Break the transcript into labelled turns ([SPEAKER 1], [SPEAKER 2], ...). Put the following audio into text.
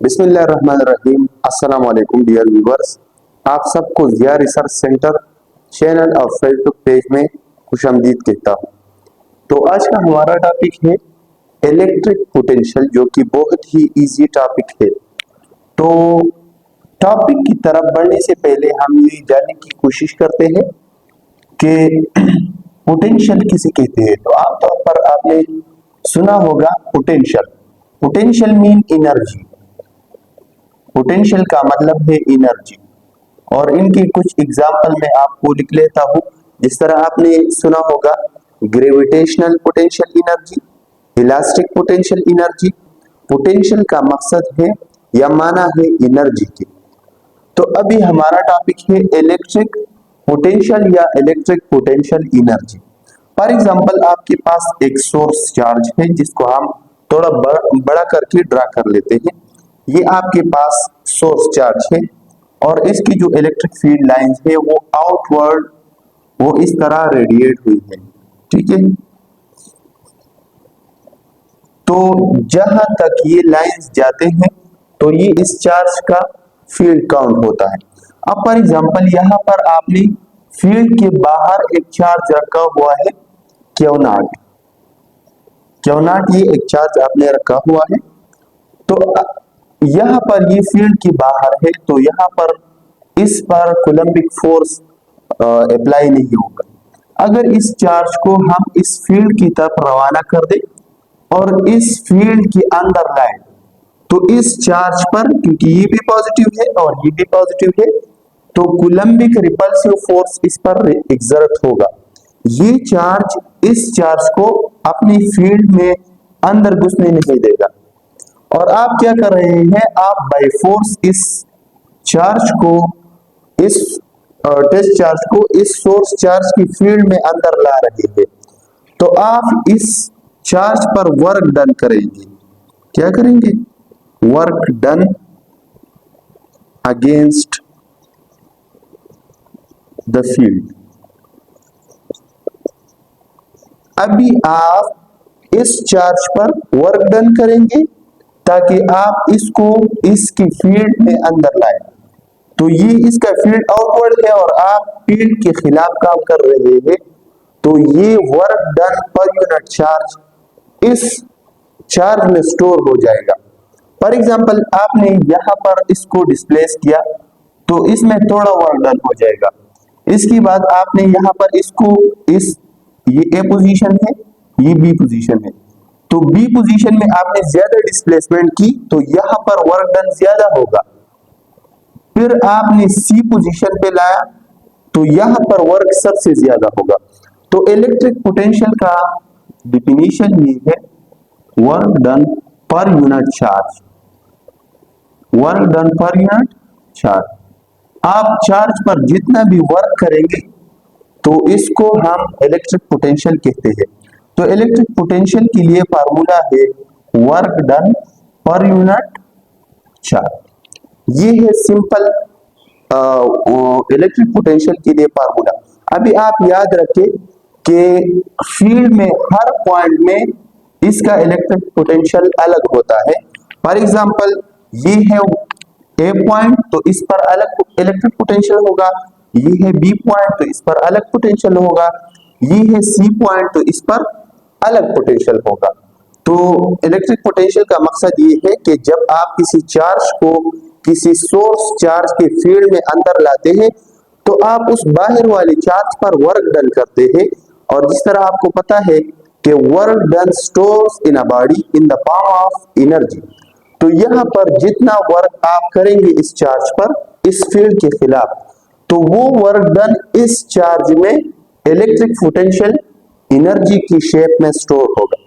[SPEAKER 1] बिस्मिल्लाहिर्रहमानिर्रहीम। अस्सलाम वालेकुम डियर व्यूवर्स, आप सबको जिया रिसर्च सेंटर चैनल और फेसबुक पेज में खुशामदीद कहता हूँ। तो आज का हमारा टॉपिक है इलेक्ट्रिक पोटेंशियल, जो कि बहुत ही इजी टॉपिक है। तो टॉपिक की तरफ बढ़ने से पहले हम ये जानने की कोशिश करते हैं कि पोटेंशियल किसे कहते हैं। तो आमतौर पर आपने सुना होगा potential. Potential mean energy. Potential का मतलब है एनर्जी। और इनके कुछ एग्जाम्पल मैं आपको लिख लेता हूँ। जिस तरह आपने सुना होगा gravitational potential energy, elastic potential energy. Potential का मकसद है या माना है एनर्जी की। तो अभी हमारा टॉपिक है इलेक्ट्रिक पोटेंशियल या electric potential energy. For example आपके पास एक सोर्स चार्ज है, जिसको हम थोड़ा बड़ा करके ड्रा कर लेते हैं। ये आपके पास सोर्स चार्ज है और इसकी जो इलेक्ट्रिक फील्ड लाइंस है वो आउटवर्ड वो इस तरह रेडिएट हुई है, ठीक है। तो जहां तक ये लाइंस जाते हैं तो ये इस चार्ज का फील्ड काउंट होता है। अब फॉर एग्जांपल यहाँ पर आपने फील्ड के बाहर एक चार्ज रखा हुआ है क्यू नॉट। क्यू नॉट ये एक चार्ज आपने रखा हुआ है। तो यहाँ पर ये फील्ड के बाहर है, तो यहाँ पर इस पर कूलम्बिक फोर्स अप्लाई नहीं होगा। अगर इस चार्ज को हम इस फील्ड की तरफ रवाना कर दे और इस फील्ड के अंदर लाए, तो इस चार्ज पर, क्योंकि ये भी पॉजिटिव है और ये भी पॉजिटिव है, तो कूलम्बिक रिपल्सिव फोर्स इस पर एक्सर्ट होगा। ये चार्ज इस चार्ज को अपनी फील्ड में अंदर घुसने नहीं देगा। और आप क्या कर रहे हैं, आप बाय फोर्स इस चार्ज को, इस टेस्ट चार्ज को इस सोर्स चार्ज की फील्ड में अंदर ला रहे हैं। तो आप इस चार्ज पर वर्क डन करेंगे। क्या करेंगे? Work done against the field. अभी आप इस चार्ज पर वर्क डन करेंगे ताकि आप इसको इसकी फील्ड में अंदर लाए। तो ये इसका फील्ड आउटवर्ड है और आप फील्ड के खिलाफ काम कर रहे हैं। तो ये work done per unit charge इस चार्ज में स्टोर हो जाएगा। फॉर एग्जांपल आपने यहाँ पर इसको डिस्प्लेस किया तो इसमें थोड़ा वर्क डन हो जाएगा। इसके बाद आपने यहाँ पर इसको ये ए पोजीशन है, ये बी पोजीशन है। तो बी पोजीशन में आपने ज्यादा डिस्प्लेसमेंट की तो यहाँ पर वर्क डन ज्यादा होगा। फिर आपने सी पोजीशन पे लाया तो यहाँ पर वर्क सबसे ज्यादा होगा। तो इलेक्ट्रिक पोटेंशियल का डिफिनीशन ये है work done per unit charge. Work done per unit charge. आप चार्ज पर जितना भी वर्क करेंगे तो इसको हम इलेक्ट्रिक पोटेंशियल कहते हैं। तो इलेक्ट्रिक पोटेंशियल के लिए फार्मूला है work done per unit charge. ये है सिंपल इलेक्ट्रिक पोटेंशियल के लिए फार्मूला। अभी आप याद रखें कि फील्ड में हर पॉइंट में इसका इलेक्ट्रिक पोटेंशियल अलग होता है। फॉर एग्जांपल ये है ए पॉइंट, तो इस पर अलग इलेक्ट्रिक पोटेंशियल होगा। ये है बी पॉइंट, तो इस पर अलग पोटेंशियल होगा। ये है सी पॉइंट, तो इस पर अलग पोटेंशियल होगा। तो इलेक्ट्रिक पोटेंशियल का मकसद ये है कि जब आप किसी चार्ज को किसी सोर्स चार्ज के फील्ड में अंदर लाते हैं तो आप उस बाहर वाले चार्ज पर वर्क डन करते हैं। और जिस तरह आपको पता है कि work done stores in a body in the form of energy. तो यहाँ पर जितना वर्क आप करेंगे इस चार्ज पर, इस फील्ड के खिलाफ, तो वो वर्क डन इस चार्ज में इलेक्ट्रिक पोटेंशियल एनर्जी की शेप में स्टोर होगा।